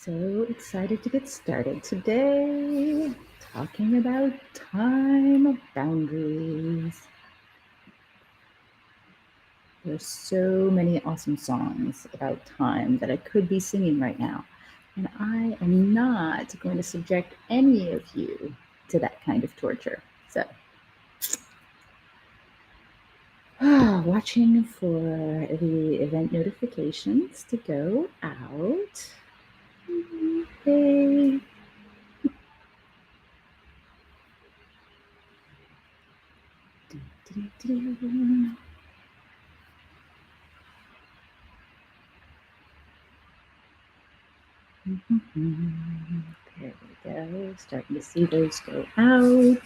So excited to get started today, talking about time boundaries. There's so many awesome songs about time that I could be singing right now, and I am not going to subject any of you to that kind of torture. So, watching for the event notifications to go out. Hey. There we go. Starting to see those go out.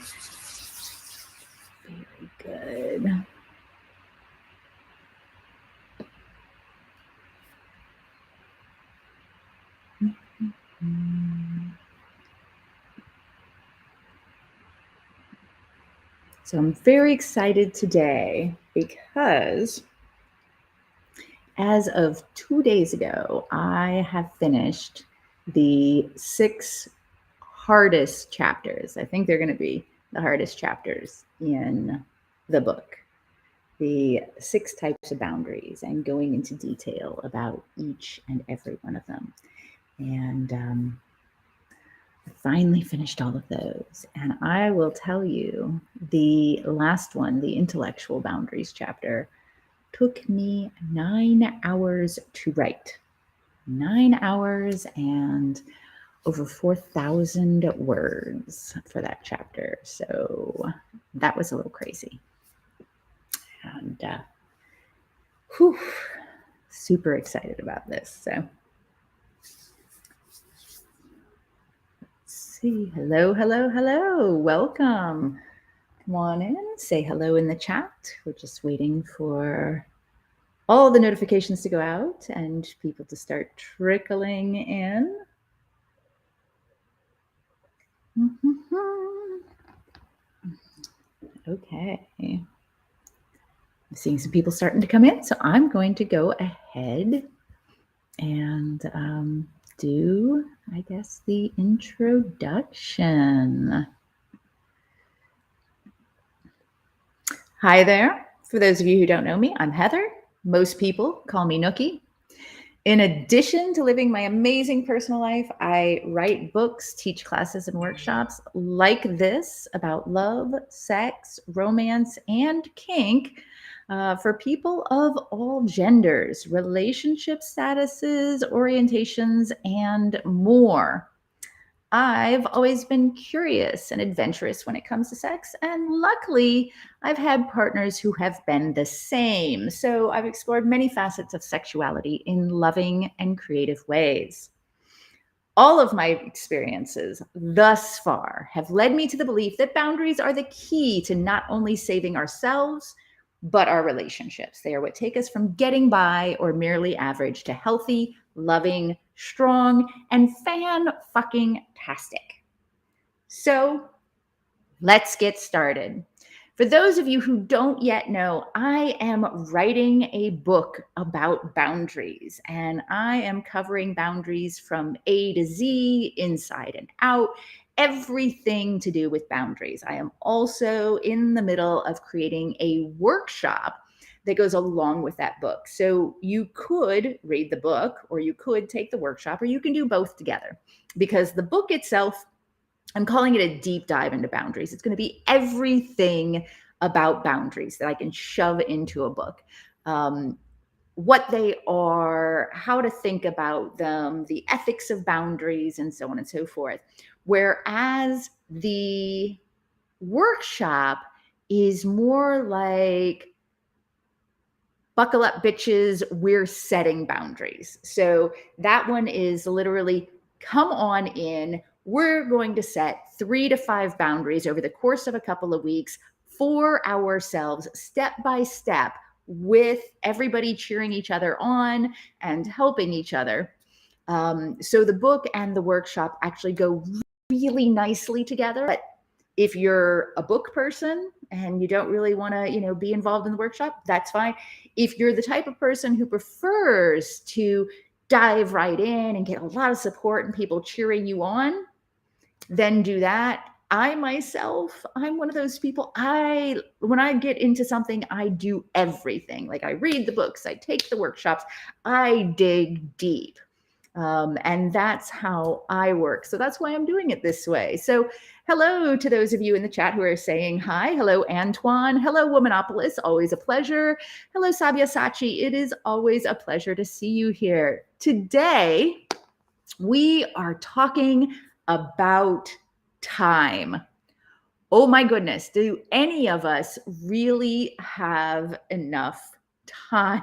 Very good. So I'm very excited today because as of 2 days ago, I have finished the 6 hardest chapters. I think they're going to be the hardest chapters in the book. The 6 types of boundaries and going into detail about each and every one of them. And I finally finished all of those. And I will tell you, the last one, the intellectual boundaries chapter, took me 9 hours to write. 9 hours and over 4,000 words for that chapter. So that was a little crazy. And super excited about this. So let's see. Hello. Welcome. Come on in, say hello in the chat. We're just waiting for all the notifications to go out and people to start trickling in. Okay. I'm seeing some people starting to come in, so I'm going to go ahead and do, I guess, the introduction. Hi there. For those of you who don't know me, I'm Heather. Most people call me Nookie. In addition to living my amazing personal life, I write books, teach classes and workshops like this about love, sex, romance, and kink for people of all genders, relationship statuses, orientations, and more. I've always been curious and adventurous when it comes to sex, and luckily, I've had partners who have been the same. So I've explored many facets of sexuality in loving and creative ways. All of my experiences thus far have led me to the belief that boundaries are the key to not only saving ourselves, but our relationships. They are what take us from getting by or merely average to healthy, loving, strong, and fan-fucking-tastic. So let's get started. For those of you who don't yet know, I am writing a book about boundaries, and I am covering boundaries from A to Z, inside and out, everything to do with boundaries. I am also in the middle of creating a workshop that goes along with that book. So you could read the book, or you could take the workshop, or you can do both together, because the book itself, I'm calling it a deep dive into boundaries. It's going to be everything about boundaries that I can shove into a book. What they are, how to think about them, the ethics of boundaries, and so on and so forth. Whereas the workshop is more like, buckle up, bitches, we're setting boundaries. So that one is literally, come on in. We're going to set 3 to 5 boundaries over the course of a couple of weeks for ourselves, step by step, with everybody cheering each other on and helping each other. So the book and the workshop actually go really nicely together. But if you're a book person and you don't really want to, be involved in the workshop, that's fine. If you're the type of person who prefers to dive right in and get a lot of support and people cheering you on, then do that. I myself, I'm one of those people. When I get into something, I do everything. Like I read the books, I take the workshops, I dig deep. And that's how I work. So that's why I'm doing it this way. So hello to those of you in the chat who are saying hi. Hello, Antoine. Hello, Womanopolis. Always a pleasure. Hello, Sabia Sachi. It is always a pleasure to see you here. Today, we are talking about time. Oh my goodness. Do any of us really have enough time?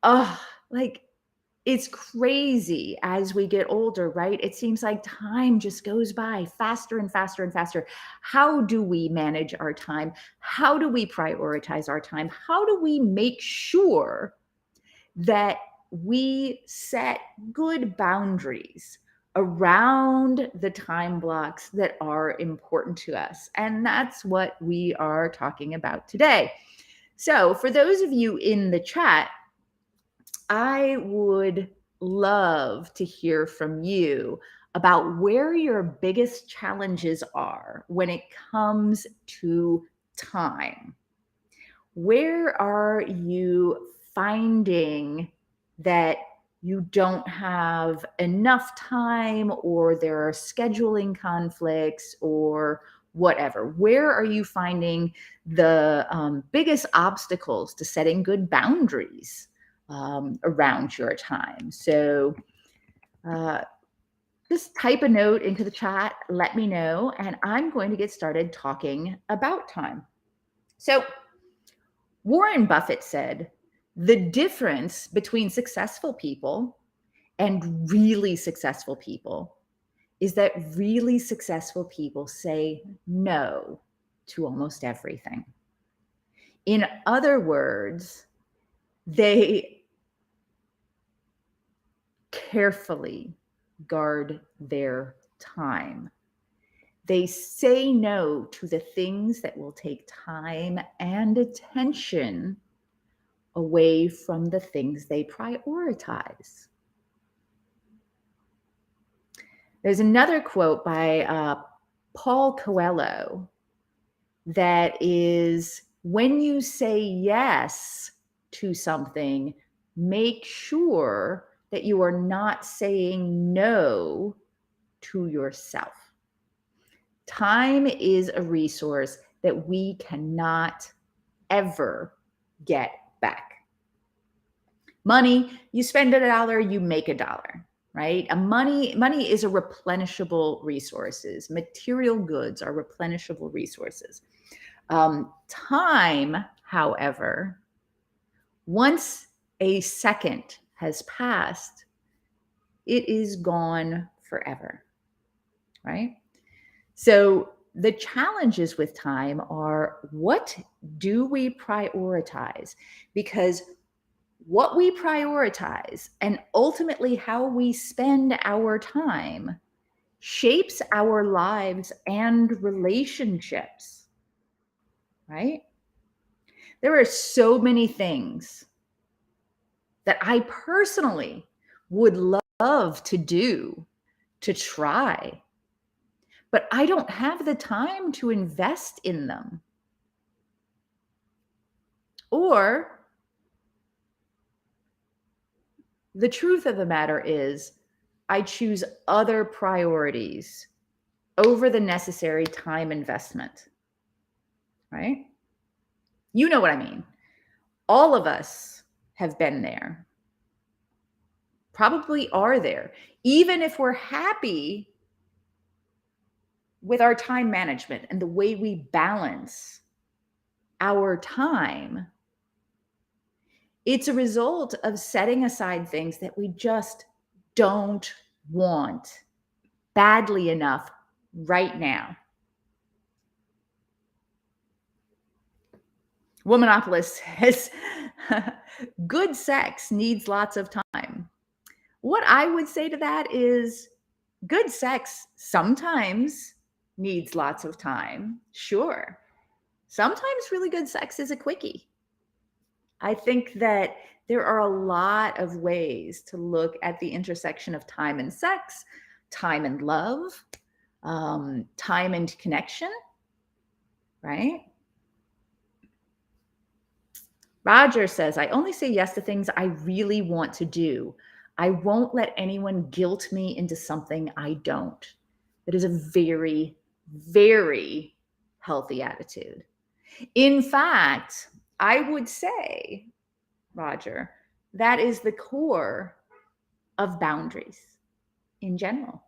Oh, like it's crazy as we get older, right? It seems like time just goes by faster and faster and faster. How do we manage our time? How do we prioritize our time? How do we make sure that we set good boundaries around the time blocks that are important to us? And that's what we are talking about today. So, for those of you in the chat, I would love to hear from you about where your biggest challenges are when it comes to time. Where are you finding that you don't have enough time, or there are scheduling conflicts, or whatever? Where are you finding the biggest obstacles to setting good boundaries around your time? So just type a note into the chat, let me know, and I'm going to get started talking about time. So Warren Buffett said, the difference between successful people and really successful people is that really successful people say no to almost everything. In other words, they carefully guard their time. They say no to the things that will take time and attention away from the things they prioritize. There's another quote by Paul Coelho that is, when you say yes to something, make sure that you are not saying no to yourself. Time is a resource that we cannot ever get back. Money, you spend $1, you make $1, right? Money is a replenishable resources. Material goods are replenishable resources. Time, however, once a second has passed, it is gone forever, right? So the challenges with time are, what do we prioritize? Because what we prioritize and ultimately how we spend our time shapes our lives and relationships, right? There are so many things that I personally would love to do, to try, but I don't have the time to invest in them. Or the truth of the matter is, I choose other priorities over the necessary time investment, right? You know what I mean. All of us have been there, probably are there. Even if we're happy with our time management and the way we balance our time, it's a result of setting aside things that we just don't want badly enough right now. Womanopolis says, good sex needs lots of time. What I would say to that is, good sex sometimes needs lots of time. Sure. Sometimes really good sex is a quickie. I think that There are a lot of ways to look at the intersection of time and sex, time and love, time and connection, right? Roger says, I only say yes to things I really want to do. I won't let anyone guilt me into something I don't. That is a very, very healthy attitude. In fact, I would say, Roger, that is the core of boundaries in general,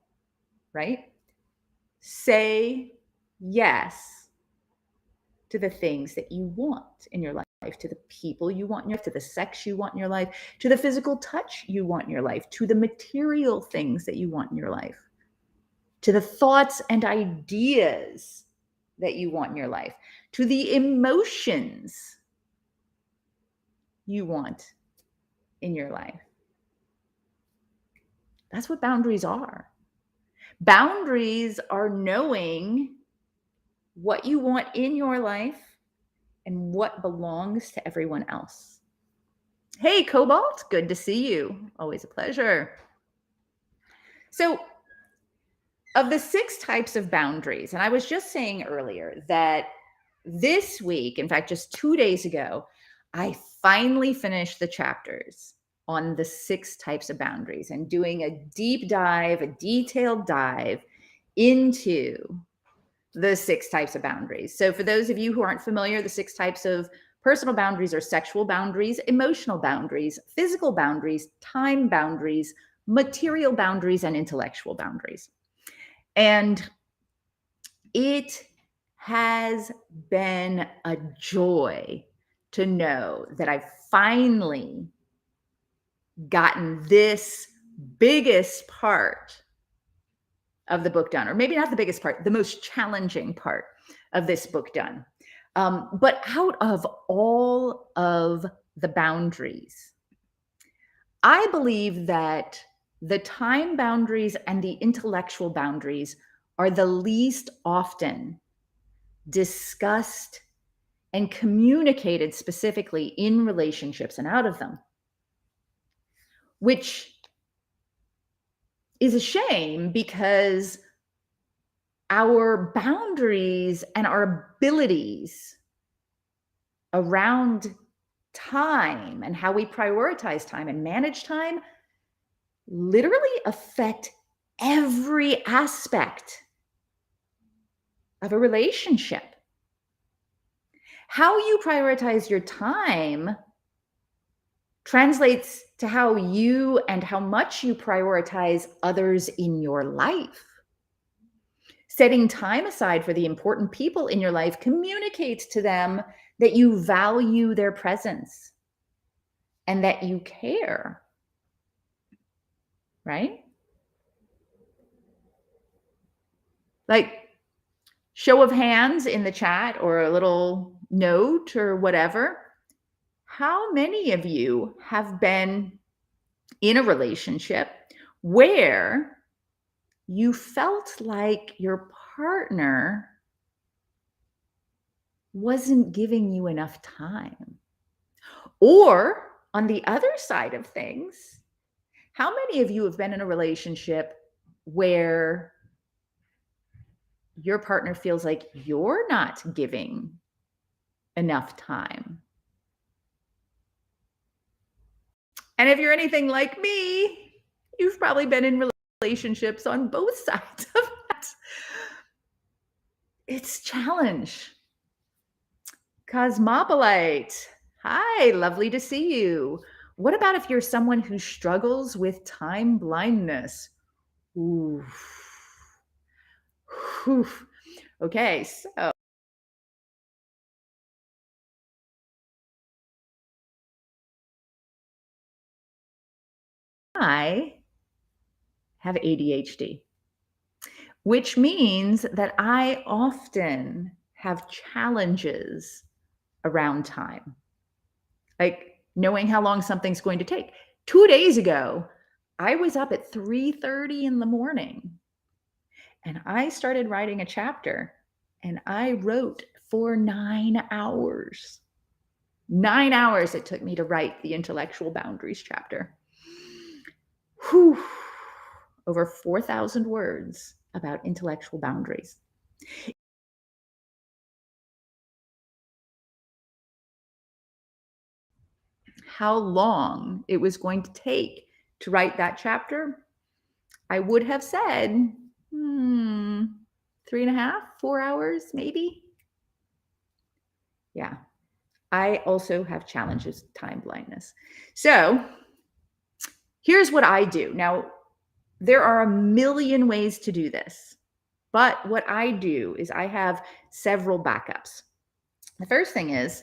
right? Say yes to the things that you want in your life, to the people you want in your life, to the sex you want in your life, to the physical touch you want in your life, to the material things that you want in your life, to the thoughts and ideas that you want in your life, to the emotions you want in your life. That's what boundaries are. Boundaries are knowing what you want in your life and what belongs to everyone else. Hey, Cobalt, good to see you. Always a pleasure. So, of the 6 types of boundaries, and I was just saying earlier that this week, in fact, just 2 days ago, I finally finished the chapters on the 6 types of boundaries and doing a deep dive, a detailed dive into the 6 types of boundaries. So for those of you who aren't familiar, the 6 types of personal boundaries are sexual boundaries, emotional boundaries, physical boundaries, time boundaries, material boundaries, and intellectual boundaries. And it has been a joy to know that I've finally gotten this biggest part of the book done, or maybe not the biggest part, the most challenging part of this book done. But out of all of the boundaries, I believe that the time boundaries and the intellectual boundaries are the least often discussed and communicated specifically in relationships and out of them, which is a shame because our boundaries and our abilities around time and how we prioritize time and manage time literally affect every aspect of a relationship. How you prioritize your time translates to how you and how much you prioritize others in your life. Setting time aside for the important people in your life communicates to them that you value their presence and that you care, right? Like, show of hands in the chat or a little note or whatever. How many of you have been in a relationship where you felt like your partner wasn't giving you enough time? Or on the other side of things, how many of you have been in a relationship where your partner feels like you're not giving enough time? And if you're anything like me, you've probably been in relationships on both sides of that. It's challenge. Cosmopolite, hi, lovely to see you. What about if you're someone who struggles with time blindness? Ooh. Whew. Okay, so I have ADHD, which means that I often have challenges around time, like knowing how long something's going to take. 2 days ago, I was up at 3:30 in the morning and I started writing a chapter and I wrote for 9 hours. 9 hours it took me to write the intellectual boundaries chapter. Whew. Over 4,000 words about intellectual boundaries. How long it was going to take to write that chapter, I would have said, 3.5, 4 hours, maybe. Yeah. I also have challenges with time blindness. So here's what I do. Now, there are a million ways to do this, but what I do is I have several backups. The first thing is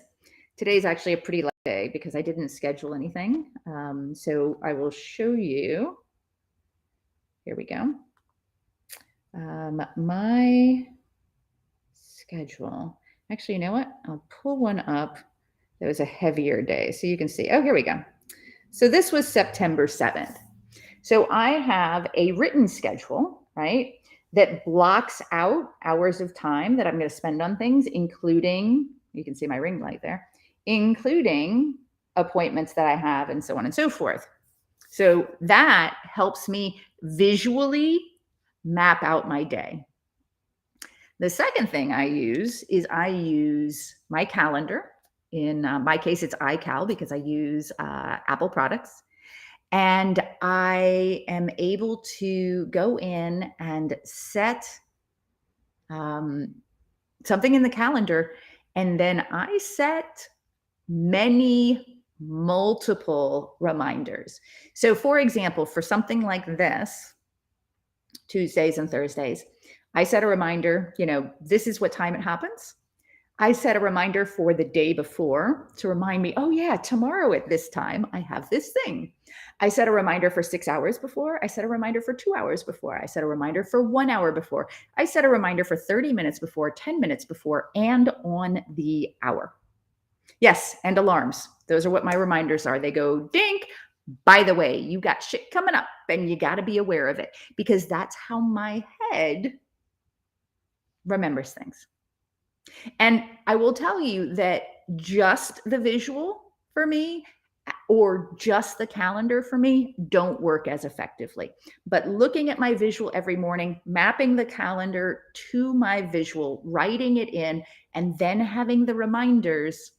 today's actually a pretty light day because I didn't schedule anything. So I will show you. Here we go. My schedule. Actually, you know what? I'll pull one up. That was a heavier day. So you can see. Oh, here we go. So this was September 7th. So I have a written schedule, right, that blocks out hours of time that I'm going to spend on things, including, you can see my ring light there, including appointments that I have and so on and so forth. So that helps me visually map out my day. The second thing I use is I use my calendar. In my case, it's iCal because I use Apple products. And I am able to go in and set something in the calendar. And then I set multiple reminders. So, for example, for something like this, Tuesdays and Thursdays, I set a reminder, this is what time it happens. I set a reminder for the day before to remind me, oh yeah, tomorrow at this time, I have this thing. I set a reminder for 6 hours before. I set a reminder for 2 hours before. I set a reminder for 1 hour before. I set a reminder for 30 minutes before, 10 minutes before, and on the hour. Yes, and alarms. Those are what my reminders are. They go dink. By the way, you got shit coming up and you got to be aware of it because that's how my head remembers things. And I will tell you that just the visual for me or just the calendar for me don't work as effectively. But looking at my visual every morning, mapping the calendar to my visual, writing it in, and then having the reminders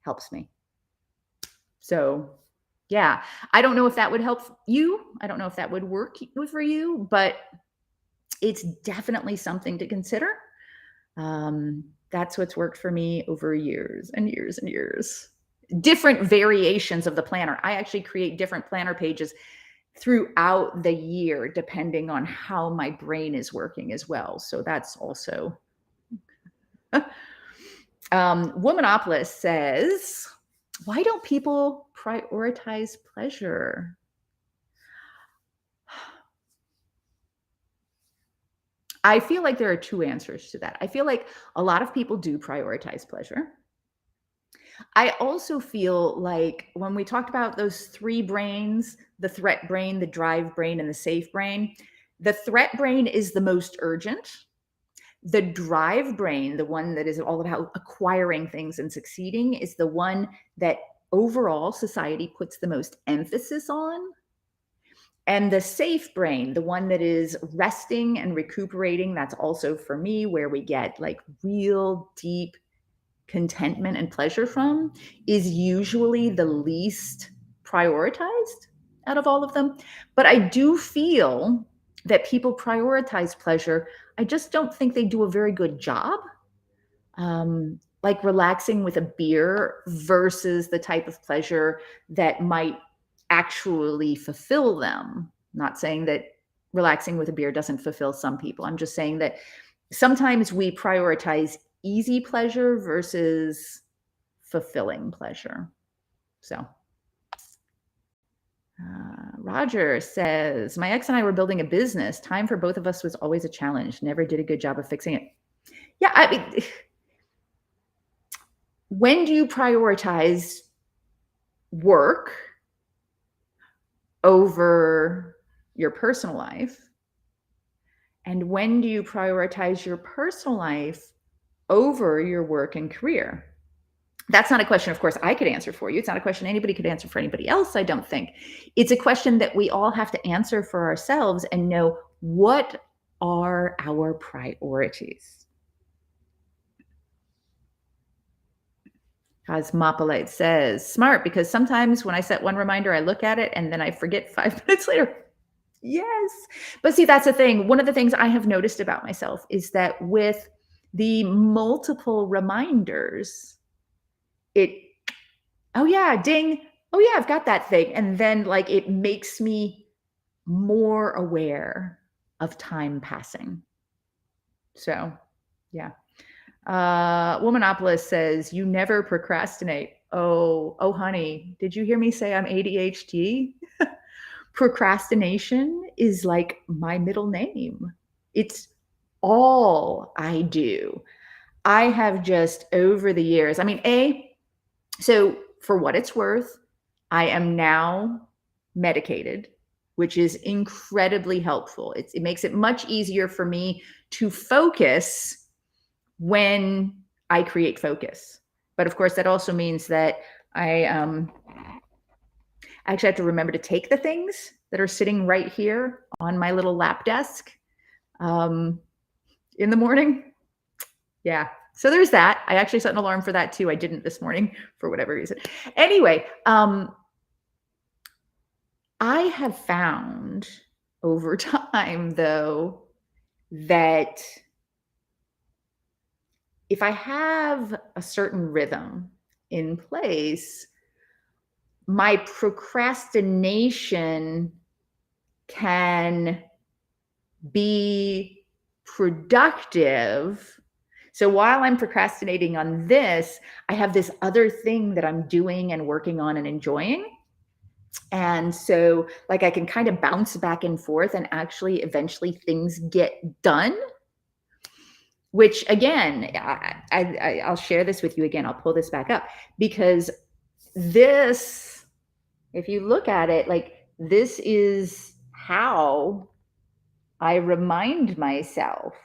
helps me. So yeah, I don't know if that would help you. I don't know if that would work for you, but it's definitely something to consider. That's what's worked for me over years and years and years. Different variations of the planner. I actually create different planner pages throughout the year, depending on how my brain is working as well. So that's also. Womanopolis says, why don't people prioritize pleasure? I feel like there are two answers to that. I feel like a lot of people do prioritize pleasure. I also feel like when we talked about those three brains, the threat brain, the drive brain, and the safe brain, the threat brain is the most urgent. The drive brain, the one that is all about acquiring things and succeeding, is the one that overall society puts the most emphasis on. And the safe brain, the one that is resting and recuperating, that's also for me where we get like real deep contentment and pleasure from, is usually the least prioritized out of all of them. But I do feel that people prioritize pleasure. I just don't think they do a very good job. Like relaxing with a beer versus the type of pleasure that might actually fulfill them. Not saying that relaxing with a beer doesn't fulfill some people. I'm just saying that sometimes we prioritize easy pleasure versus fulfilling pleasure. So, Roger says, my ex and I were building a business. Time for both of us was always a challenge. Never did a good job of fixing it. Yeah, I mean, when do you prioritize work over your personal life? And when do you prioritize your personal life over your work and career? That's not a question, of course, I could answer for you. It's not a question anybody could answer for anybody else, I don't think. It's a question that we all have to answer for ourselves and know, what are our priorities? Cosmopolite says, smart, because sometimes when I set one reminder, I look at it and then I forget 5 minutes later. Yes. But see, that's the thing. One of the things I have noticed about myself is that with the multiple reminders, it, oh yeah, ding. Oh yeah, I've got that thing. And then like it makes me more aware of time passing. So yeah. Womanopolis says, you never procrastinate. Oh, honey, did you hear me say I'm ADHD? Procrastination is like my middle name. It's all I do. I have just over the years, I mean, so for what it's worth, I am now medicated, which is incredibly helpful. It makes it much easier for me to focus when I create focus. But of course, that also means that I actually have to remember to take the things that are sitting right here on my little lap desk in the morning. Yeah. So there's that. I actually set an alarm for that too. I didn't this morning for whatever reason. Anyway, I have found over time, though, that if I have a certain rhythm in place, my procrastination can be productive. So while I'm procrastinating on this, I have this other thing that I'm doing and working on and enjoying. And so, like, I can kind of bounce back and forth, and actually, eventually, things get done. Which, again, I'll share this with you again. I'll pull this back up because this, if you look at it, like, this is how I remind myself,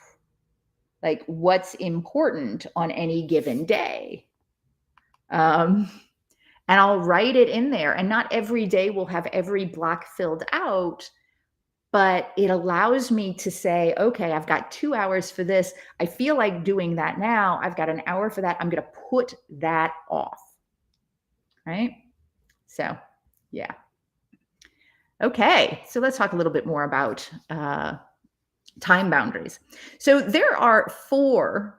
like, what's important on any given day. And I'll write it in there. And not every day will have every block filled out, but it allows me to say, okay, I've got 2 hours for this. I feel like doing that now. I've got an hour for that. I'm going to put that off. Right? So, yeah. Okay. So let's talk a little bit more about time boundaries. So there are four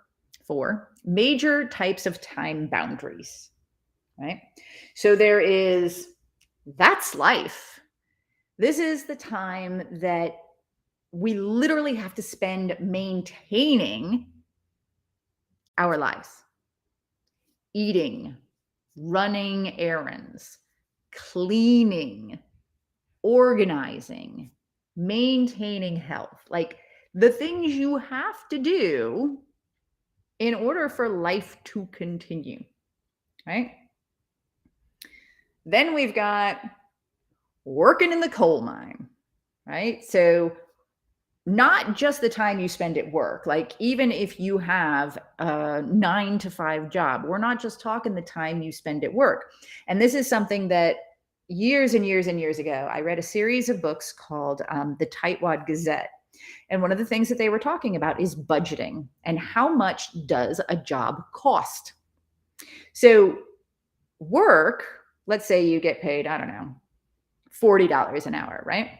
major types of time boundaries, right? So there is, that's life. This is the time that we literally have to spend maintaining our lives. Eating, running errands, cleaning, organizing, maintaining health. Like the things you have to do in order for life to continue, right? Then we've got working in the coal mine, right? So not just the time you spend at work, like even if you have a 9 to 5 job, we're not just talking the time you spend at work. And this is something that years and years and years ago, I read a series of books called the Tightwad Gazette. And one of the things that they were talking about is budgeting and how much does a job cost. So work, let's say you get paid, I don't know, $40 an hour, right?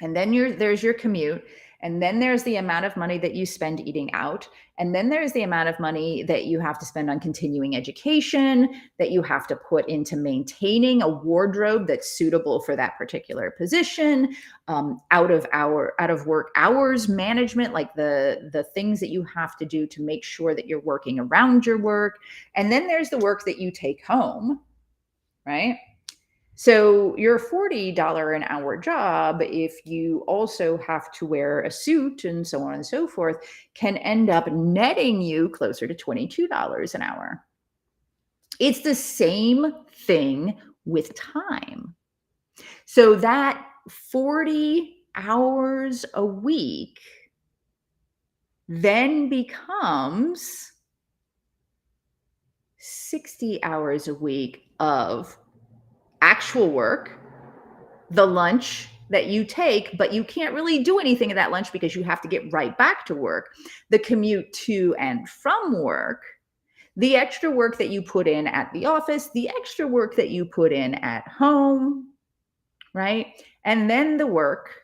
And then there's your commute. And then there's the amount of money that you spend eating out. And then there's the amount of money that you have to spend on continuing education, that you have to put into maintaining a wardrobe that's suitable for that particular position, out of work hours management, like the things that you have to do to make sure that you're working around your work. And then there's the work that you take home, right? So your $40 an hour job, if you also have to wear a suit and so on and so forth, can end up netting you closer to $22 an hour. It's the same thing with time. So that 40 hours a week then becomes 60 hours a week of actual work, the lunch that you take, but you can't really do anything at that lunch because you have to get right back to work, the commute to and from work, the extra work that you put in at the office, the extra work that you put in at home, right? And then the work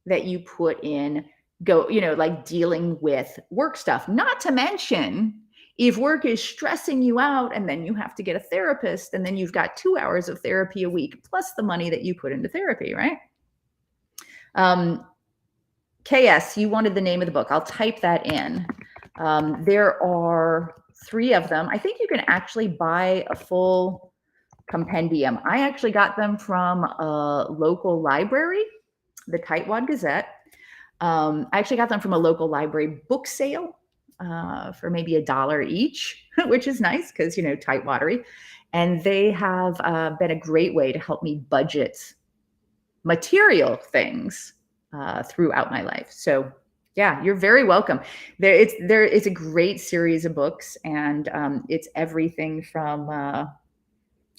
that you put in, like dealing with work stuff, not to mention if work is stressing you out and then you have to get a therapist and then you've got 2 hours of therapy a week plus the money that you put into therapy, right? KS, you wanted the name of the book. I'll type that in. There are 3 of them. I think you can actually buy a full compendium. I actually got them from a local library, the Tightwad Gazette. I actually got them from a local library book sale for maybe $1 each, which is nice because, tightwadery. And they have been a great way to help me budget material things throughout my life. So yeah, you're very welcome. It's a great series of books, and it's everything from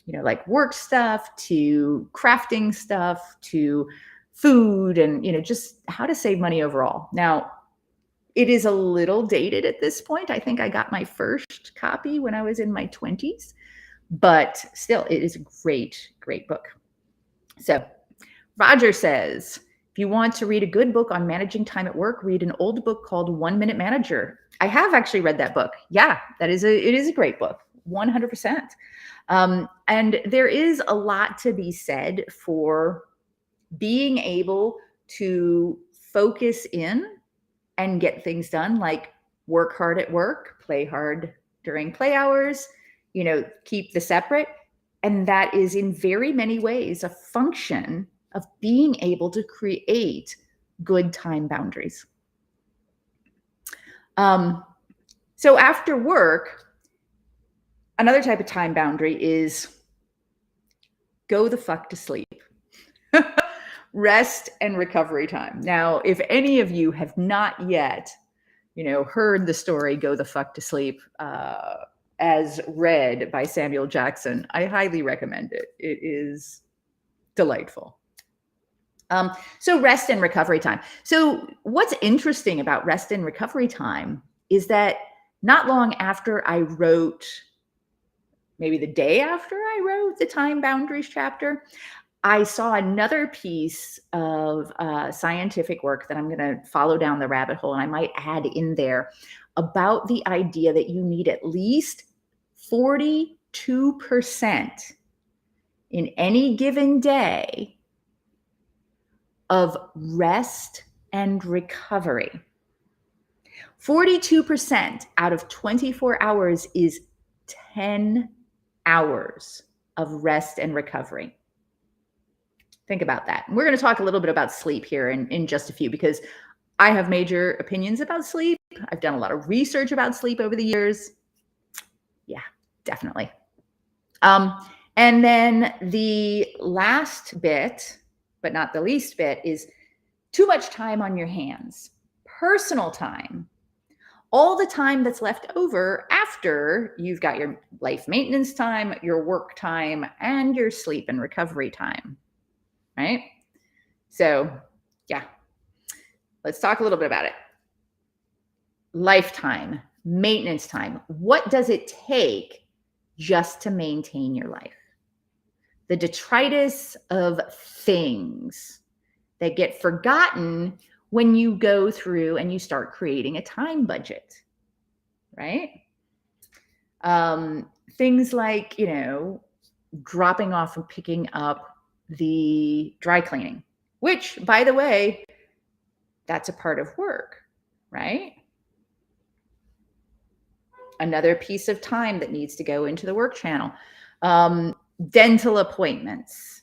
like work stuff to crafting stuff to food and just how to save money overall. Now, it is a little dated at this point. I think I got my first copy when I was in my 20s, but still, it is a great, great book. So Roger says, if you want to read a good book on managing time at work, read an old book called 1 Minute Manager. I have actually read that book. Yeah, it is a great book, 100%. And there is a lot to be said for being able to focus in and get things done, like work hard at work, play hard during play hours, keep the separate. And that is in very many ways a function of being able to create good time boundaries. So after work, another type of time boundary is go the fuck to sleep. Rest and recovery time. Now, if any of you have not yet, heard the story Go the Fuck to Sleep as read by Samuel Jackson, I highly recommend it. It is delightful. So rest and recovery time. So what's interesting about rest and recovery time is that not long after I wrote, maybe the day after I wrote the time boundaries chapter, I saw another piece of scientific work that I'm going to follow down the rabbit hole, and I might add in there about the idea that you need at least 42% in any given day of rest and recovery. 42% out of 24 hours is 10 hours of rest and recovery. Think about that. We're going to talk a little bit about sleep here in just a few, because I have major opinions about sleep. I've done a lot of research about sleep over the years. Yeah, definitely. And then the last bit, but not the least bit, is too much time on your hands. Personal time. All the time that's left over after you've got your life maintenance time, your work time, and your sleep and recovery time. Right? So, yeah, let's talk a little bit about it. Lifetime, maintenance time. What does it take just to maintain your life? The detritus of things that get forgotten when you go through and you start creating a time budget, right? Things like, dropping off and picking up the dry cleaning, which, by the way, that's a part of work, right? Another piece of time that needs to go into the work channel. Dental appointments,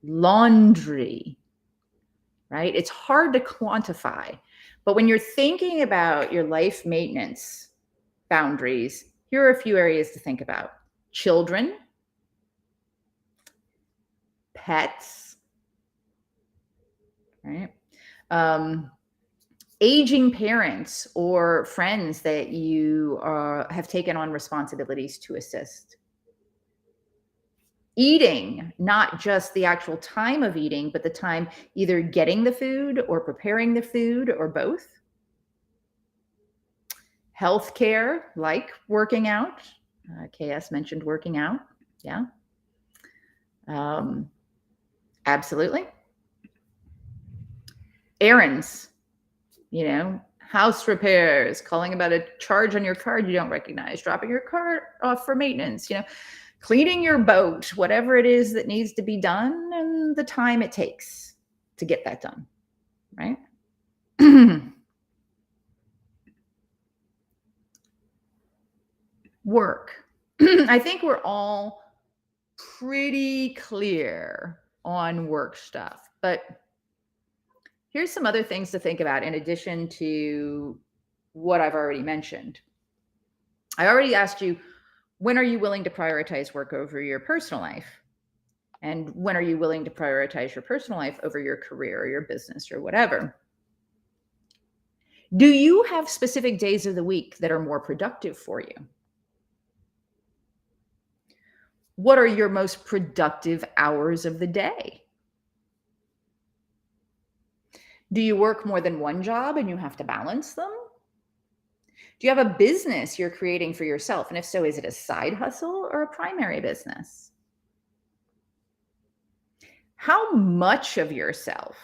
laundry, right? It's hard to quantify, but when you're thinking about your life maintenance boundaries, here are a few areas to think about. Children, pets, right? Aging parents or friends that you have taken on responsibilities to assist. Eating, not just the actual time of eating, but the time either getting the food or preparing the food or both. Healthcare, like working out. KS mentioned working out. Yeah. Absolutely. Errands, house repairs, calling about a charge on your card you don't recognize, dropping your car off for maintenance, cleaning your boat, whatever it is that needs to be done and the time it takes to get that done, right? Work. I think we're all pretty clear on work stuff, but here's some other things to think about in addition to what I've already mentioned. I already asked you, when are you willing to prioritize work over your personal life? And when are you willing to prioritize your personal life over your career or your business or whatever? Do you have specific days of the week that are more productive for you? What are your most productive hours of the day? Do you work more than one job and you have to balance them? Do you have a business you're creating for yourself? And if so, is it a side hustle or a primary business? How much of yourself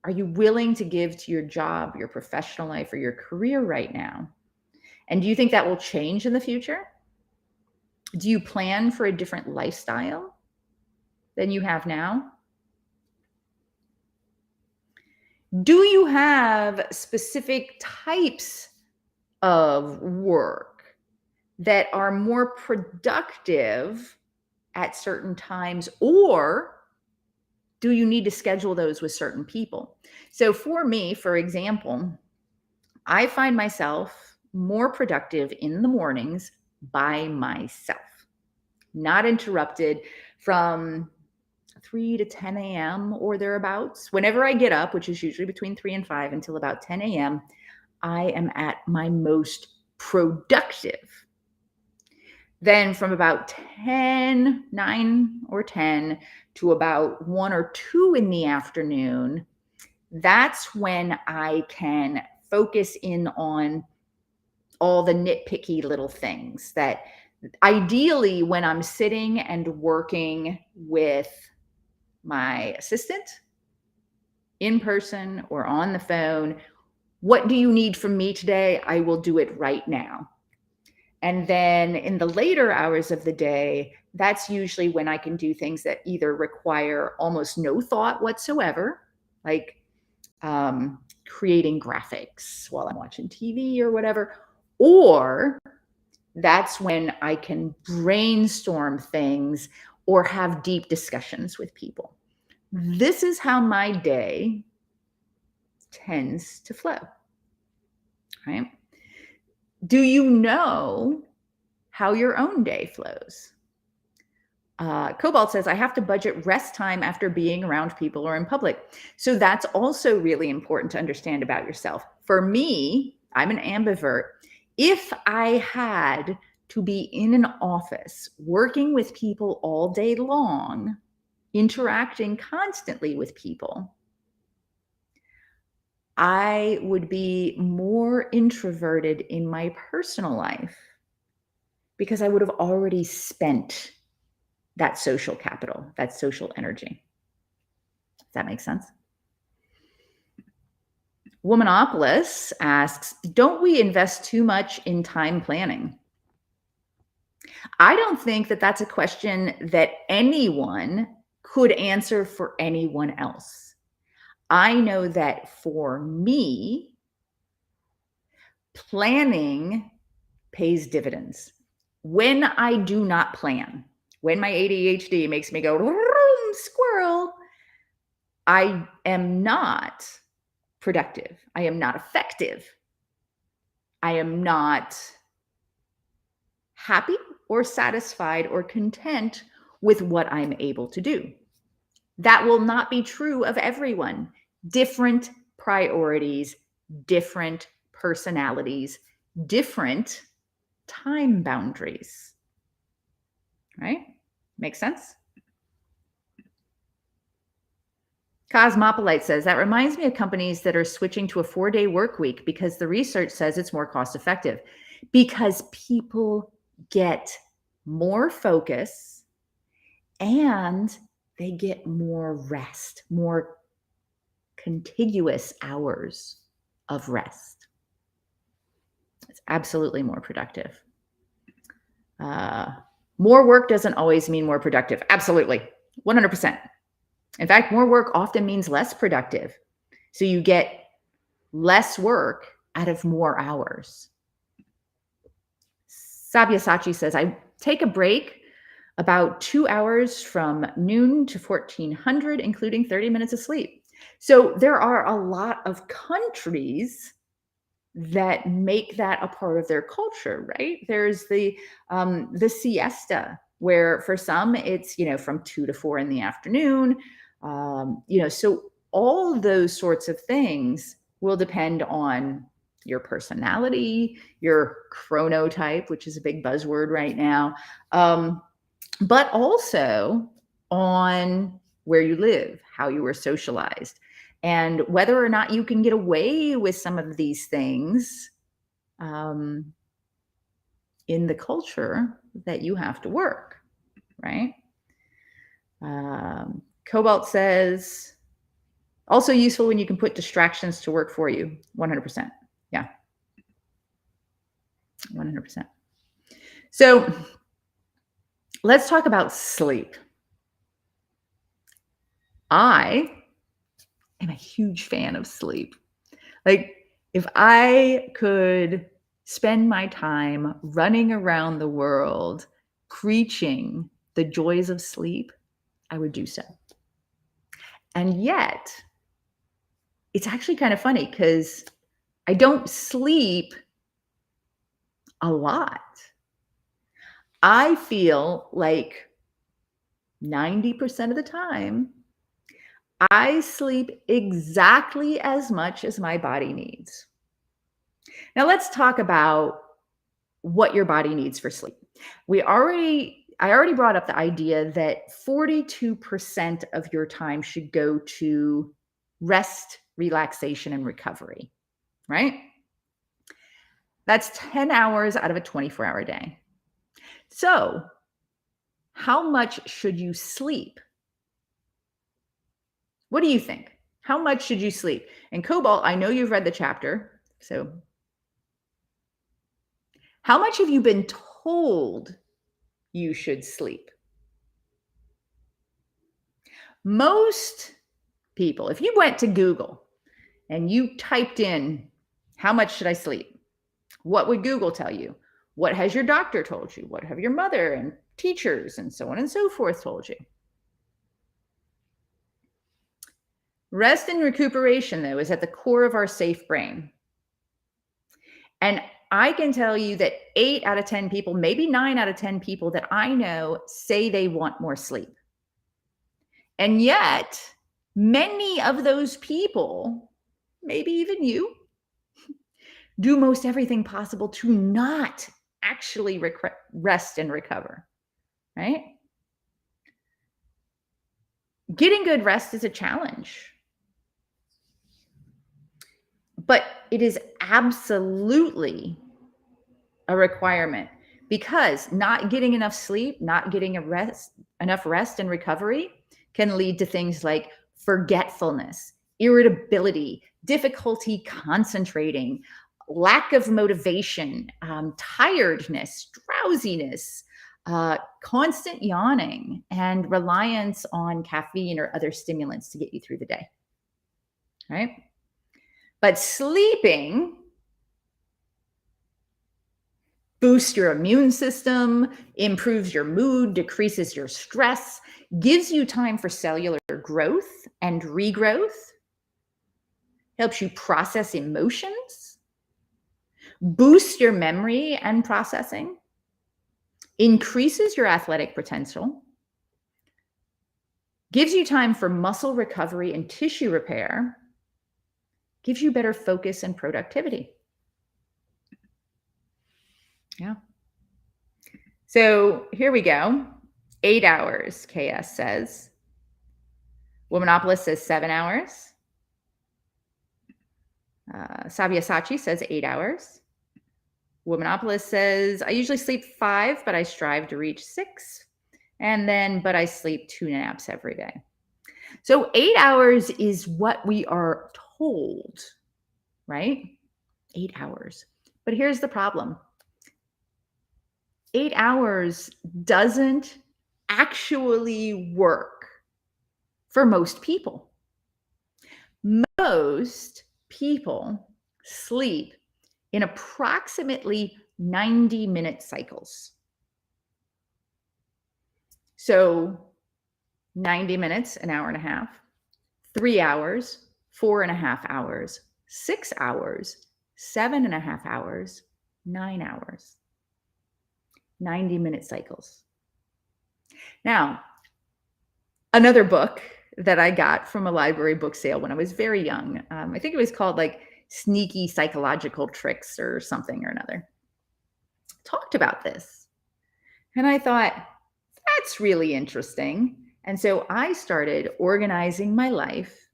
are you willing to give to your job, your professional life, or your career right now? And do you think that will change in the future? Do you plan for a different lifestyle than you have now? Do you have specific types of work that are more productive at certain times, or do you need to schedule those with certain people? So for me, for example, I find myself more productive in the mornings by myself, not interrupted from 3 to 10 a.m. or thereabouts. Whenever I get up, which is usually between 3 and 5 until about 10 a.m., I am at my most productive. Then from about 9 or 10 to about 1 or 2 in the afternoon, that's when I can focus in on all the nitpicky little things that ideally when I'm sitting and working with my assistant in person or on the phone, what do you need from me today? I will do it right now. And then in the later hours of the day, that's usually when I can do things that either require almost no thought whatsoever, like creating graphics while I'm watching TV or whatever, or that's when I can brainstorm things or have deep discussions with people. This is how my day tends to flow, right? Do you know how your own day flows? Cobalt says, I have to budget rest time after being around people or in public. So that's also really important to understand about yourself. For me, I'm an ambivert. If I had to be in an office working with people all day long, interacting constantly with people, I would be more introverted in my personal life because I would have already spent that social capital, that social energy. Does that make sense? Womanopolis asks, don't we invest too much in time planning? I don't think that that's a question that anyone could answer for anyone else. I know that for me, planning pays dividends. When I do not plan, when my ADHD makes me go, squirrel, I am not productive. I am not effective. I am not happy or satisfied or content with what I'm able to do. That will not be true of everyone. Different priorities, different personalities, different time boundaries, right? Make sense? Cosmopolite says, that reminds me of companies that are switching to a 4-day work week because the research says it's more cost effective. Because people get more focus and they get more rest, more contiguous hours of rest. It's absolutely more productive. More work doesn't always mean more productive. Absolutely. 100%. In fact, more work often means less productive. So you get less work out of more hours. Sabyasachi says, I take a break about 2 hours from noon to 1400, including 30 minutes of sleep. So there are a lot of countries that make that a part of their culture, right? There's the siesta, where for some it's, from 2 to 4 in the afternoon. So all those sorts of things will depend on your personality, your chronotype, which is a big buzzword right now, but also on where you live, how you were socialized, and whether or not you can get away with some of these things in the culture that you have to work, right? Cobalt says, also useful when you can put distractions to work for you. 100%. Yeah. 100%. So let's talk about sleep. I am a huge fan of sleep. Like, if I could spend my time running around the world preaching the joys of sleep, I would do so. And yet, it's actually kind of funny because I don't sleep a lot. I feel like 90% of the time, I sleep exactly as much as my body needs. Now let's talk about what your body needs for sleep. I already brought up the idea that 42% of your time should go to rest, relaxation, and recovery, right? That's 10 hours out of a 24-hour day. So, how much should you sleep? What do you think? How much should you sleep? And Cobalt, I know you've read the chapter. So, how much have you been told you should sleep? Most people, if you went to Google and you typed in, how much should I sleep? What would Google tell you? What has your doctor told you? What have your mother and teachers and so on and so forth told you? Rest and recuperation, though, is at the core of our safe brain. And I can tell you that 8 out of 10 people, maybe 9 out of 10 people that I know say they want more sleep. And yet, many of those people, maybe even you, do most everything possible to not actually rest and recover, right? Getting good rest is a challenge. But it is absolutely a requirement, because not getting enough sleep, not getting enough rest and recovery can lead to things like forgetfulness, irritability, difficulty concentrating, lack of motivation, tiredness, drowsiness, constant yawning, and reliance on caffeine or other stimulants to get you through the day, right? But sleeping boosts your immune system, improves your mood, decreases your stress, gives you time for cellular growth and regrowth, helps you process emotions, boosts your memory and processing, increases your athletic potential, gives you time for muscle recovery and tissue repair, gives you better focus and productivity. Yeah. So here we go. 8 hours, KS says. Womanopolis says 7 hours. Sabyasachi says 8 hours. Womanopolis says, I usually sleep 5, but I strive to reach 6. And then, but I sleep 2 naps every day. So 8 hours is what we are told, right? 8 hours. But here's the problem. 8 hours doesn't actually work for most people. Most people sleep in approximately 90-minute cycles. So 90 minutes, an hour and a half, 3 hours, 4.5 hours, 6 hours, 7.5 hours, 9 hours. 90-minute cycles. Now, another book that I got from a library book sale when I was very young, I think it was called like Sneaky Psychological Tricks or something or another, talked about this. And I thought, that's really interesting. And so I started organizing my life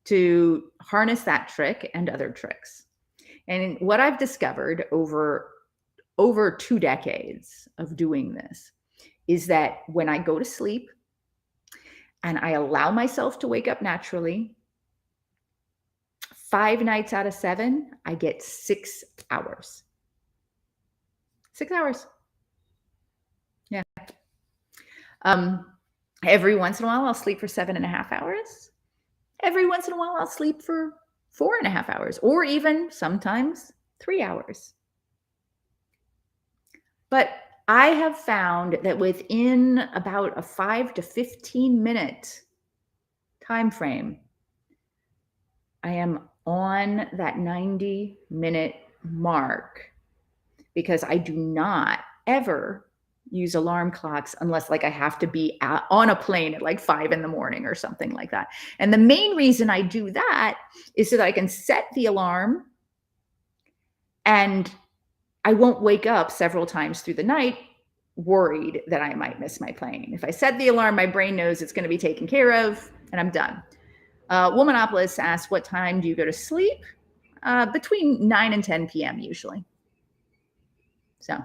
to harness that trick and other tricks. And what I've discovered over 2 decades of doing this is that when I go to sleep and I allow myself to wake up naturally, 5 nights out of 7, I get 6 hours. 6 hours. Yeah. Every once in a while, I'll sleep for 7.5 hours. Every once in a while, I'll sleep for 4.5 hours, or even sometimes 3 hours. But I have found that within about a 5 to 15 minute time frame, I am on that 90-minute mark, because I do not ever use alarm clocks unless like I have to be on a plane at like 5 in the morning or something like that. And the main reason I do that is so that I can set the alarm and I won't wake up several times through the night worried that I might miss my plane. If I set the alarm, my brain knows it's going to be taken care of and I'm done. Womanopolis asks, what time do you go to sleep? Between 9 and 10 p.m. usually. So,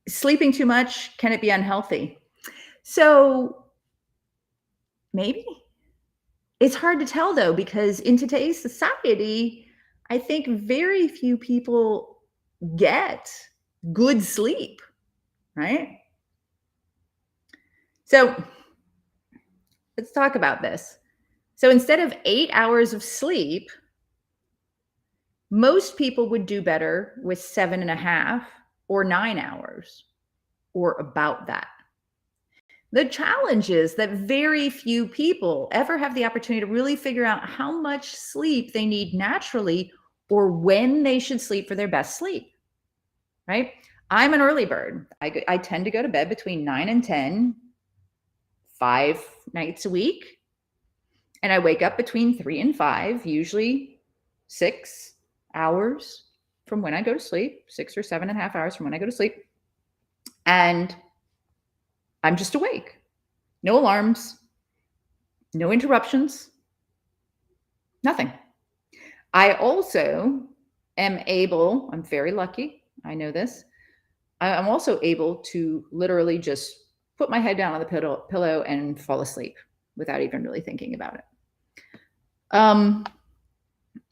sleeping too much, can it be unhealthy? So maybe. It's hard to tell though, because in today's society, I think very few people get good sleep, right? So let's talk about this. So instead of 8 hours of sleep, most people would do better with 7.5 or 9 hours, or about that. The challenge is that very few people ever have the opportunity to really figure out how much sleep they need naturally or when they should sleep for their best sleep, right? I'm an early bird. I tend to go to bed between 9 and 10, 5 nights a week. And I wake up between 3 and 5, usually 6 hours from when I go to sleep, 6 or 7.5 hours from when I go to sleep. And I'm just awake. No alarms, no interruptions, nothing. I also am able, I'm very lucky, I know this, I'm also able to literally just put my head down on the pillow and fall asleep without even really thinking about it.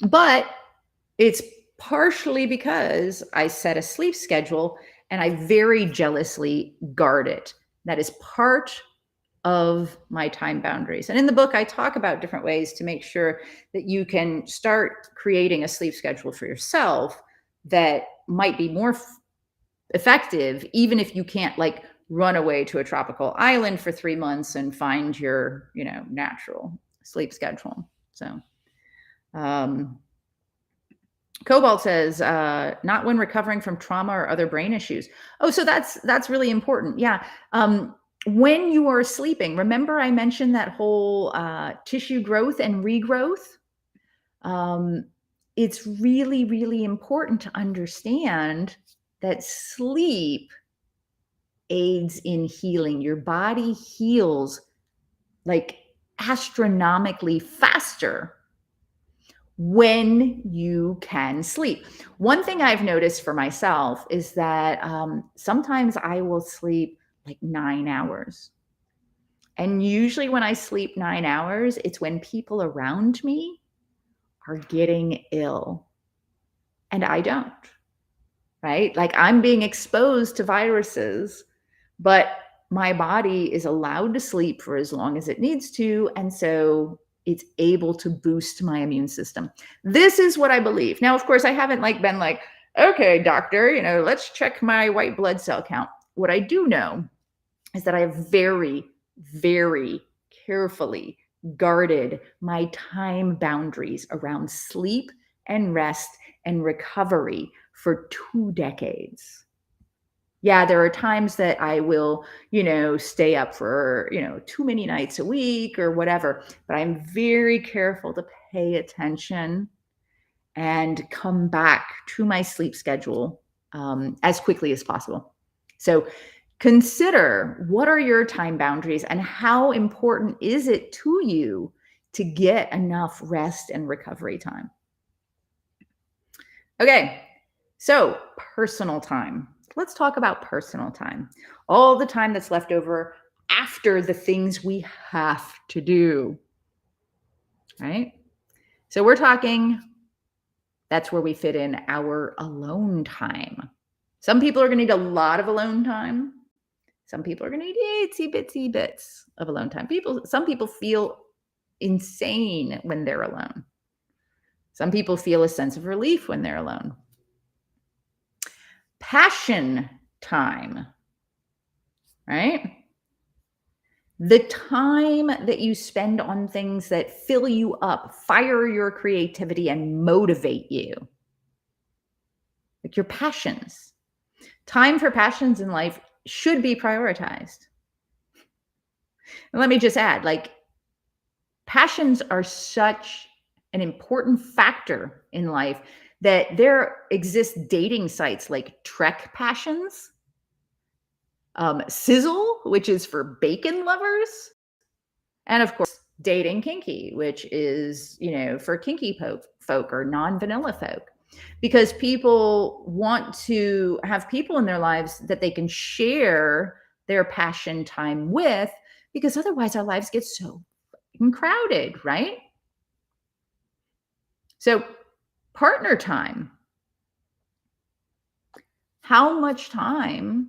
But it's partially because I set a sleep schedule and I very jealously guard it. That is part of my time boundaries. And in the book, I talk about different ways to make sure that you can start creating a sleep schedule for yourself that might be more effective, even if you can't like run away to a tropical island for 3 months and find your, natural sleep schedule. So, Cobalt says, not when recovering from trauma or other brain issues. Oh, so that's really important. Yeah. When you are sleeping, remember I mentioned that whole tissue growth and regrowth. It's really, really important to understand that sleep aids in healing. Your body heals like astronomically faster when you can sleep. One thing I've noticed for myself is that sometimes I will sleep like 9 hours. And usually when I sleep 9 hours, it's when people around me are getting ill and I don't, right? Like I'm being exposed to viruses, but my body is allowed to sleep for as long as it needs to. And so it's able to boost my immune system. This is what I believe. Now, of course, I haven't been like, okay, doctor, let's check my white blood cell count. What I do know is that I have very, very carefully guarded my time boundaries around sleep and rest and recovery for 2 decades. Yeah, there are times that I will, stay up for, too many nights a week or whatever, but I'm very careful to pay attention and come back to my sleep schedule as quickly as possible. So consider, what are your time boundaries and how important is it to you to get enough rest and recovery time? Okay, so personal time. Let's talk about personal time. All the time that's left over after the things we have to do, right? So we're talking, that's where we fit in our alone time. Some people are going to need a lot of alone time. Some people are going to need itsy bitsy bits of alone time. Some people feel insane when they're alone. Some people feel a sense of relief when they're alone. Passion time, right? The time that you spend on things that fill you up, fire your creativity, and motivate you. Like your passions. Time for passions in life should be prioritized. And let me just add, passions are such an important factor in life that there exist dating sites like Trek Passions, Sizzle, which is for bacon lovers, and of course, Dating Kinky, which is, for kinky folk or non-vanilla folk, because people want to have people in their lives that they can share their passion time with, because otherwise our lives get so crowded, right? So partner time. How much time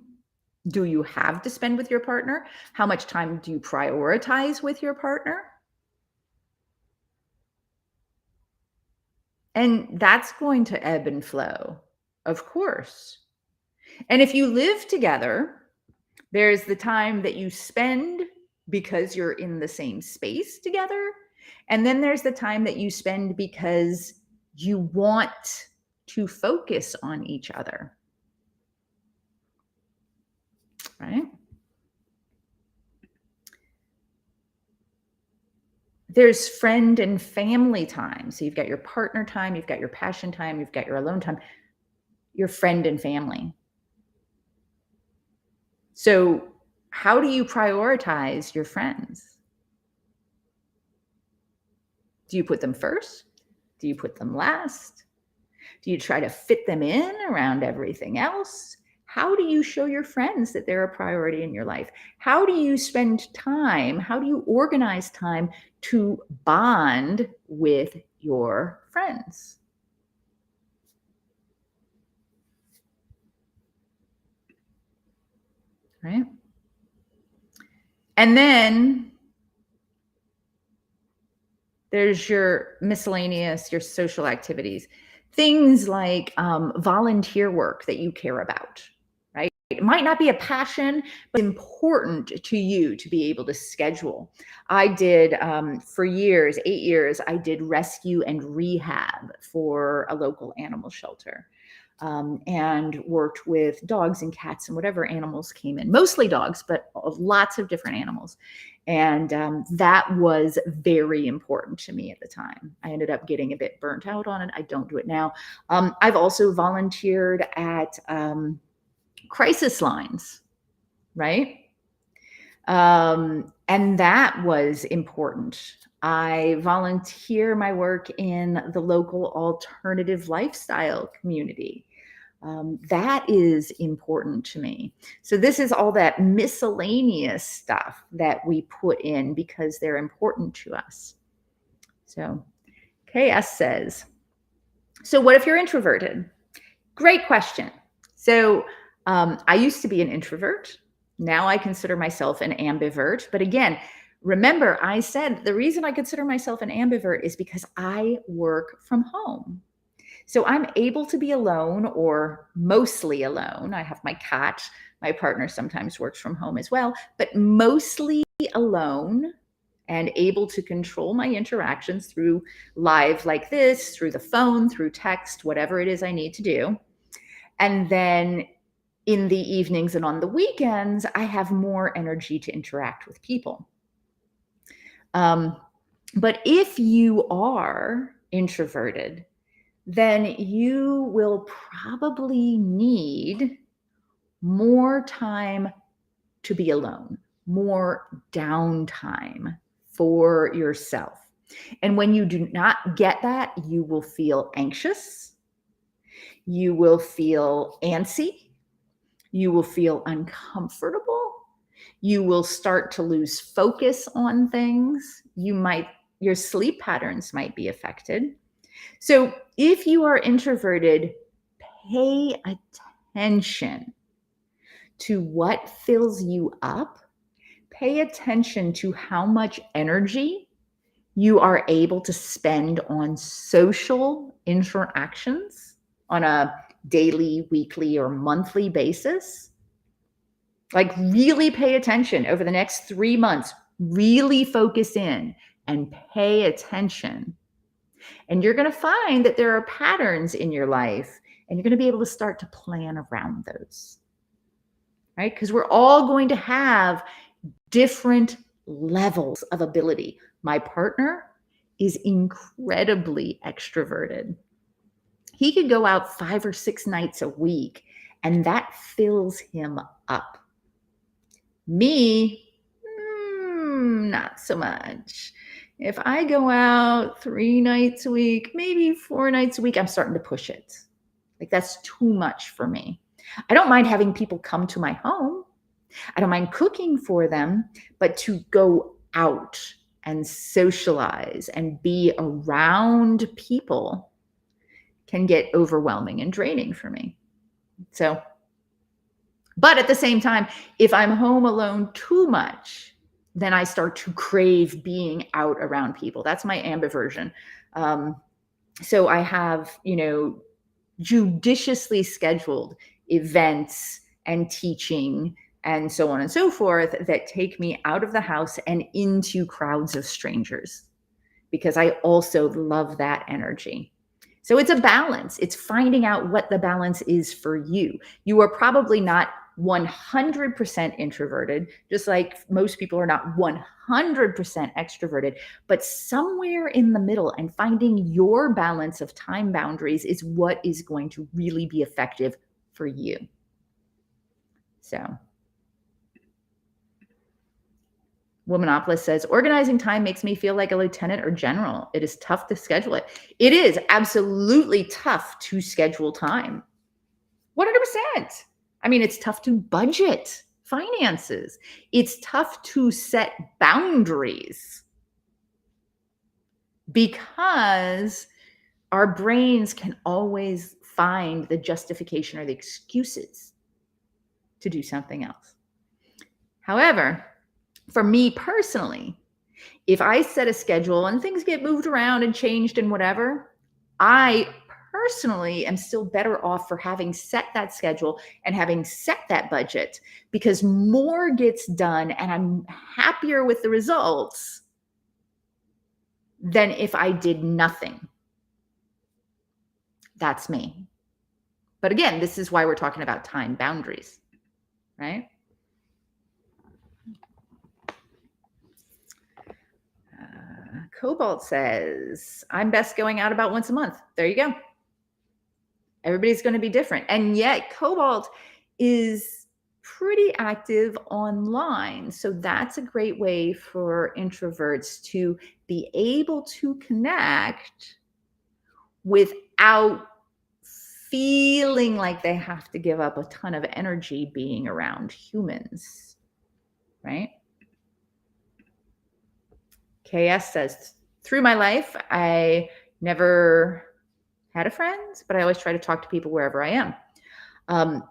do you have to spend with your partner? How much time do you prioritize with your partner? And that's going to ebb and flow, of course. And if you live together, there's the time that you spend because you're in the same space together. And then there's the time that you spend because you want to focus on each other. Right? There's friend and family time. So you've got your partner time, you've got your passion time, you've got your alone time, your friend and family. So how do you prioritize your friends? Do you put them first? Do you put them last? Do you try to fit them in around everything else? How do you show your friends that they're a priority in your life? How do you spend time? How do you organize time to bond with your friends? Right? And then there's your miscellaneous, your social activities, things like volunteer work that you care about, right? It might not be a passion, but important to you to be able to schedule. I did for years, 8 years, I did rescue and rehab for a local animal shelter. and worked with dogs and cats and whatever animals came in, mostly dogs, but lots of different animals. And that was very important to me at the time. I ended up getting a bit burnt out on it. I don't do it now. I've also volunteered at crisis lines, right? And that was important. I volunteer my work in the local alternative lifestyle community. That is important to me. So this is all that miscellaneous stuff that we put in because they're important to us. So KS says, so what if you're introverted? Great question. So I used to be an introvert. Now I consider myself an ambivert. But again, remember, I said the reason I consider myself an ambivert is because I work from home. So I'm able to be alone or mostly alone. I have my cat. My partner sometimes works from home as well, but mostly alone and able to control my interactions through live like this, through the phone, through text, whatever it is I need to do. And then in the evenings and on the weekends, I have more energy to interact with people. But if you are introverted, then you will probably need more time to be alone, more downtime for yourself. And when you do not get that, you will feel anxious. You will feel antsy. You will feel uncomfortable. You will start to lose focus on things. Your sleep patterns might be affected. So if you are introverted, pay attention to what fills you up. Pay attention to how much energy you are able to spend on social interactions on a daily, weekly, or monthly basis. Like really pay attention over the next 3 months. Really focus in and pay attention. And you're going to find that there are patterns in your life, and you're going to be able to start to plan around those, right? Because we're all going to have different levels of ability. My partner is incredibly extroverted. He could go out 5 or 6 nights a week, and that fills him up. Me, not so much. If I go out 3 nights a week, maybe 4 nights a week, I'm starting to push it. Like that's too much for me. I don't mind having people come to my home. I don't mind cooking for them, but to go out and socialize and be around people can get overwhelming and draining for me. So, but at the same time, if I'm home alone too much, then I start to crave being out around people. That's my ambiversion. So I have, judiciously scheduled events and teaching and so on and so forth that take me out of the house and into crowds of strangers, because I also love that energy. So it's a balance. It's finding out what the balance is for you. You are probably not 100% introverted, just like most people are not 100% extroverted, but somewhere in the middle, and finding your balance of time boundaries is what is going to really be effective for you. So Womanopolis says, organizing time makes me feel like a lieutenant or general. It is tough to schedule it. It is absolutely tough to schedule time. 100%. I mean, it's tough to budget finances. It's tough to set boundaries because our brains can always find the justification or the excuses to do something else. However, for me personally, if I set a schedule and things get moved around and changed and whatever, I personally am still better off for having set that schedule and having set that budget, because more gets done and I'm happier with the results than if I did nothing. That's me. But again, this is why we're talking about time boundaries, right? Cobalt says, I'm best going out about once a month. There you go. Everybody's going to be different. And yet Cobalt is pretty active online. So that's a great way for introverts to be able to connect without feeling like they have to give up a ton of energy being around humans, right? KS says, through my life, I never had a friend, but I always try to talk to people wherever I am.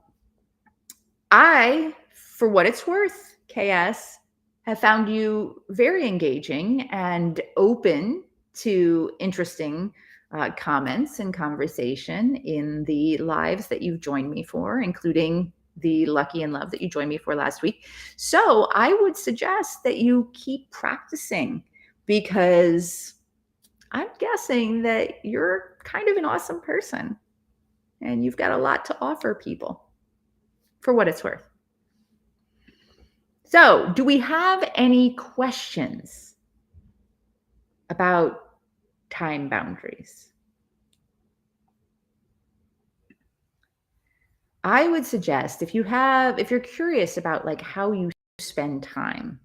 I, for what it's worth, KS, have found you very engaging and open to interesting comments and conversation in the lives that you've joined me for, including the Lucky and Love that you joined me for last week. So I would suggest that you keep practicing, because I'm guessing that you're kind of an awesome person and you've got a lot to offer people, for what it's worth. So, do we have any questions about time boundaries? I would suggest, if you're curious about like how you spend time,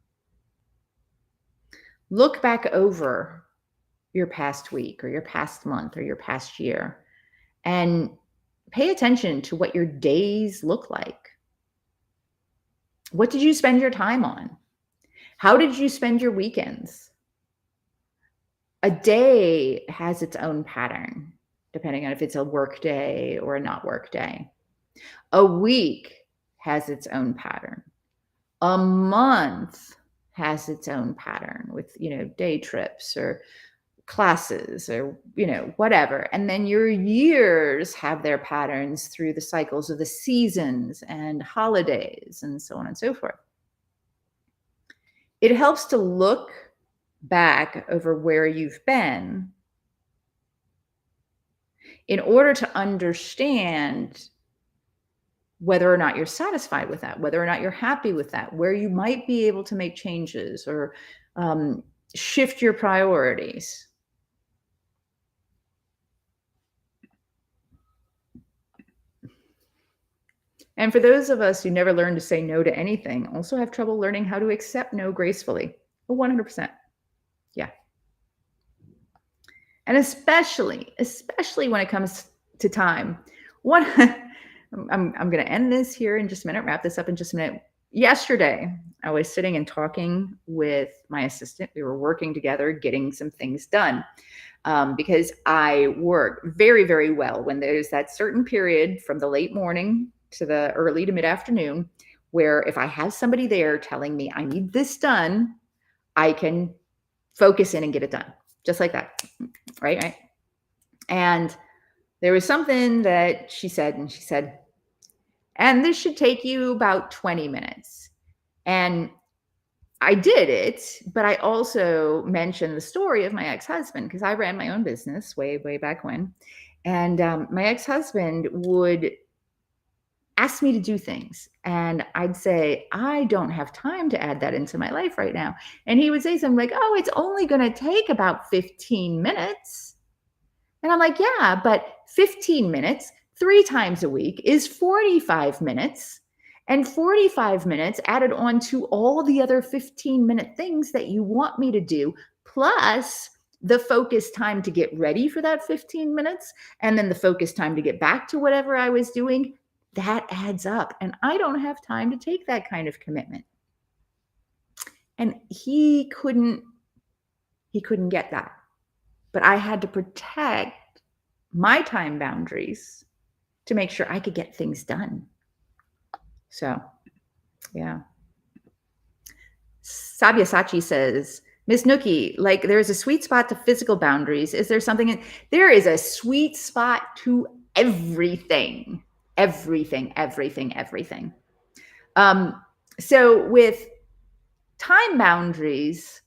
look back over your past week or your past month or your past year and pay attention to what your days look like. What did you spend your time on? How did you spend your weekends? A day has its own pattern, depending on if it's a work day or a not work day. A week has its own pattern. A month has its own pattern with, day trips or classes or, whatever. And then your years have their patterns through the cycles of the seasons and holidays and so on and so forth. It helps to look back over where you've been in order to understand whether or not you're satisfied with that, whether or not you're happy with that, where you might be able to make changes or shift your priorities. And for those of us who never learned to say no to anything, also have trouble learning how to accept no gracefully. 100%. Yeah. And especially when it comes to time. I'm going to end this here in just a minute, wrap this up in just a minute. Yesterday, I was sitting and talking with my assistant. We were working together, getting some things done, because I work very, very well when there's that certain period from the late morning to the early to mid-afternoon where if I have somebody there telling me I need this done, I can focus in and get it done. Just like that. Right? And there was something that she said, and this should take you about 20 minutes. And I did it, but I also mentioned the story of my ex-husband, because I ran my own business way, way back when. And my ex-husband would ask me to do things. And I'd say, I don't have time to add that into my life right now. And he would say something like, oh, it's only going to take about 15 minutes. And I'm like, yeah, but 15 minutes 3 times a week is 45 minutes. And 45 minutes added on to all the other 15-minute things that you want me to do, plus the focus time to get ready for that 15 minutes, and then the focus time to get back to whatever I was doing, that adds up. And I don't have time to take that kind of commitment. And he couldn't get that. But I had to protect my time boundaries to make sure I could get things done. So, yeah. Sabyasachi says, Miss Nookie, like there's a sweet spot to physical boundaries. Is there something? There is a sweet spot to everything. Everything. So with time boundaries,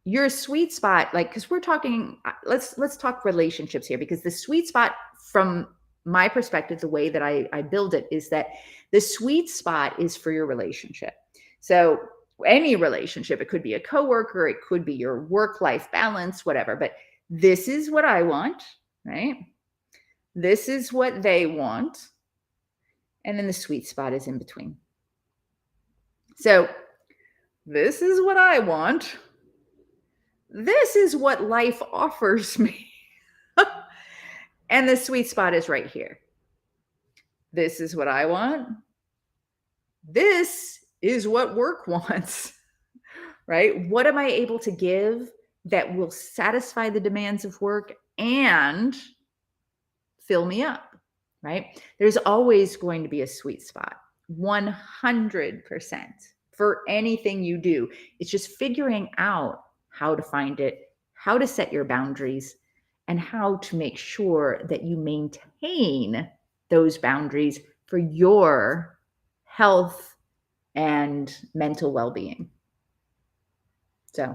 your sweet spot, like, because we're talking, let's talk relationships here, because the sweet spot from my perspective, the way that I build it is that the sweet spot is for your relationship. So any relationship, it could be a coworker, it could be your work-life balance, whatever, but this is what I want, right? This is what they want. And then the sweet spot is in between. So this is what I want. This is what life offers me. And the sweet spot is right here. This is what I want. This is what work wants, right? What am I able to give that will satisfy the demands of work and fill me up, right? There's always going to be a sweet spot, 100% for anything you do. It's just figuring out how to find it, how to set your boundaries, and how to make sure that you maintain those boundaries for your health and mental well-being. So,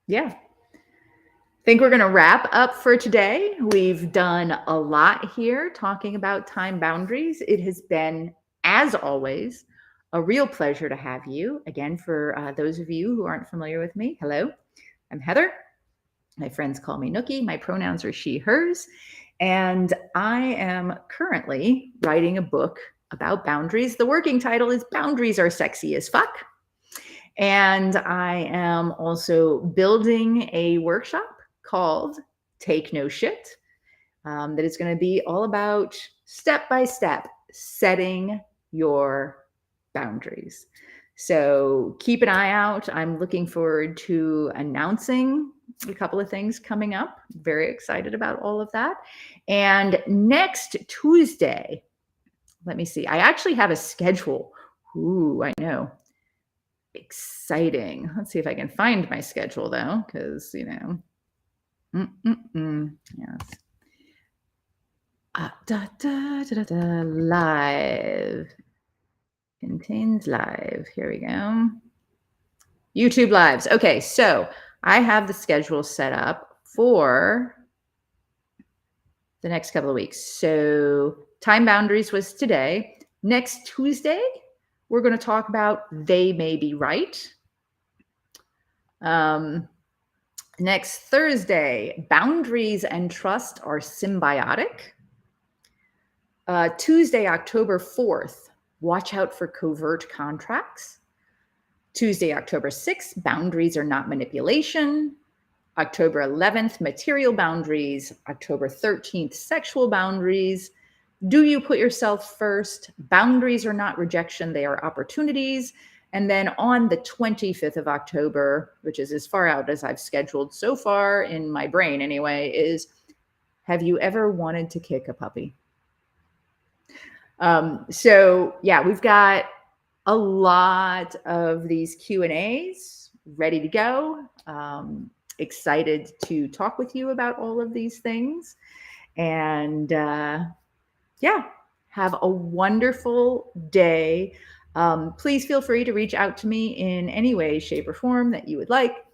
yeah. I think we're going to wrap up for today. We've done a lot here talking about time boundaries. It has been, as always, a real pleasure to have you. Again, for those of you who aren't familiar with me, hello, I'm Heather. My friends call me Nookie. My pronouns are she, hers. And I am currently writing a book about boundaries. The working title is Boundaries Are Sexy as Fuck. And I am also building a workshop called Take No Shit, that is going to be all about step-by-step setting your boundaries. So keep an eye out. I'm looking forward to announcing a couple of things coming up. Very excited about all of that. And next Tuesday, let me see. I actually have a schedule. Ooh, I know. Exciting. Let's see if I can find my schedule though, because, you know, yes. Live. Contains live. Here we go. YouTube lives. Okay, so I have the schedule set up for the next couple of weeks. So time boundaries was today. Next Tuesday, we're going to talk about they may be right. Next Thursday, boundaries and trust are symbiotic. Tuesday, October 4th, watch out for covert contracts. Tuesday, October 6th, boundaries are not manipulation. October 11th, material boundaries. October 13th, sexual boundaries. Do you put yourself first? Boundaries are not rejection, they are opportunities. And then on the 25th of October, which is as far out as I've scheduled so far in my brain anyway, is have you ever wanted to kick a puppy? So yeah, we've got a lot of these Q&As ready to go. Excited to talk with you about all of these things. And yeah, have a wonderful day. Please feel free to reach out to me in any way, shape, or form that you would like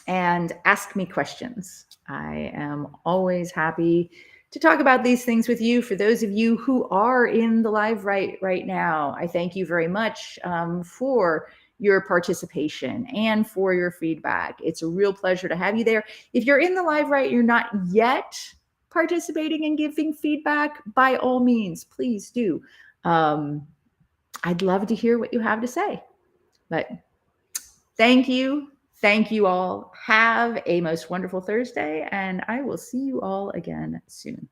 and ask me questions. I am always happy to talk about these things with you. For those of you who are in the live right now, I thank you very much for your participation and for your feedback. It's a real pleasure to have you there. If you're in the live you're not yet participating and giving feedback, by all means, please do. I'd love to hear what you have to say. But thank you. Thank you all. Have a most wonderful Thursday, and I will see you all again soon.